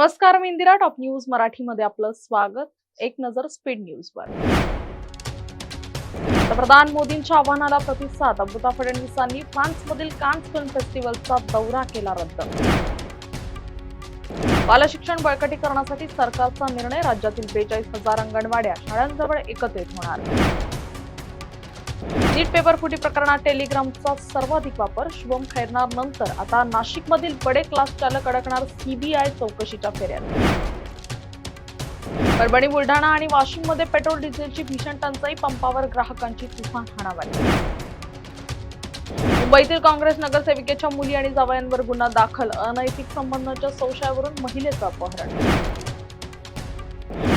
नमस्कार, मी Indira. Top news मराठीमध्ये आपलं स्वागत. एक नजर स्पीड न्यूजवर. पंतप्रधान मोदींच्या आवाहनाला प्रतिसाद. अमृता फडणवीसांनी फ्रान्समधील कान्स फिल्म फेस्टिवलचा दौरा केला रद्द. बालशिक्षण बळकटीकरणासाठी सरकारचा निर्णय. राज्यातील 42,000 अंगणवाड्या शाळांजवळ एकत्रित होणार. नीट पेपर फुटी प्रकरणात टेलिग्रामचा सर्वाधिक वापर. शुभम खैरनार नंतर आता नाशिकमधील बडे क्लास चालक अडकणार सीबीआय चौकशीच्या फेऱ्यात. परभणी, बुलढाणा आणि वाशिममध्ये पेट्रोल डिझेलची भीषण टंचाई. पंपावर ग्राहकांची तुफान हाणामारी. मुंबईतील काँग्रेस नगरसेविकेच्या मुली आणि जावयांवर गुन्हा दाखल. अनैतिक संबंधाच्या संशयावरून महिलेचं अपहरण.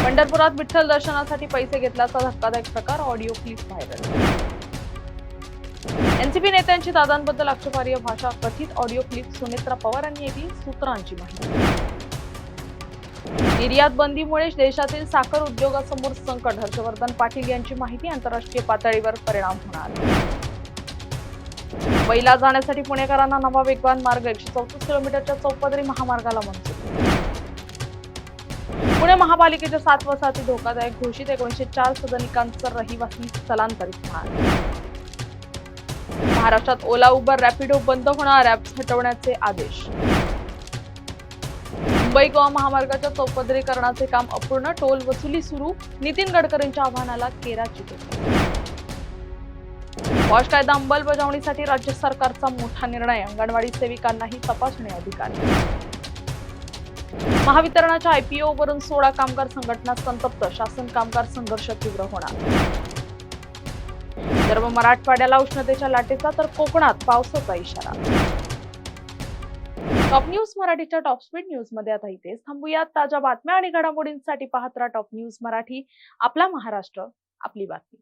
पंढरपुरात विठ्ठल दर्शनासाठी पैसे घेतल्याचा धक्कादायक प्रकार. Audio clip viral. एनसीपी नेत्यांची दादांबद्दल आक्षेपार्ह भाषा. कथित ऑडिओ क्लिप. सुनेत्रा पवार यांनी ऐकली. सूत्रांची माहिती. निर्यात बंदीमुळे देशातील साखर उद्योगासमोर संकट. हर्षवर्धन पाटील यांची माहिती. आंतरराष्ट्रीय पातळीवर परिणाम होणार. मुंबईला जाण्यासाठी पुणेकरांना नवा वेगवान मार्ग. 134 किलोमीटरच्या चौपदरी महामार्गाला मंजुरी. पुणे महापालिकेच्या 7 वसाहती धोकादायक घोषित. 1904 सदनिकांचं रहिवासी स्थलांतरित होणार. महाराष्ट्रात ओला, उबर, रॅपिडो बंद होणार. ॲप्स हटवण्याचे आदेश. मुंबई गोवा महामार्गाच्या चौपदरीकरणाचे काम अपूर्ण. टोल वसुली सुरू. नितीन गडकरींच्या आव्हानाला केराची टोपी. पॉश कायदा अंमलबजावणीसाठी राज्य सरकारचा मोठा निर्णय. अंगणवाडी सेविकांनाही तपासणी अधिकार. महावितरणाच्या आयपीओ वरून 16 कामगार संघटना संतप्त. शासन कामगार संघर्ष तीव्र होणार. विदर्भ मराठवाड्याला उष्णतेच्या लाटेचा तर कोकणात पावसाचा इशारा. टॉप न्यूज मराठीच्या टॉप स्पीड न्यूज मध्ये आता इथेच थांबूयात. ताज्या बातम्या आणि घडामोडींसाठी पाहत राहा टॉप न्यूज मराठी. आपला महाराष्ट्र, आपली बातमी.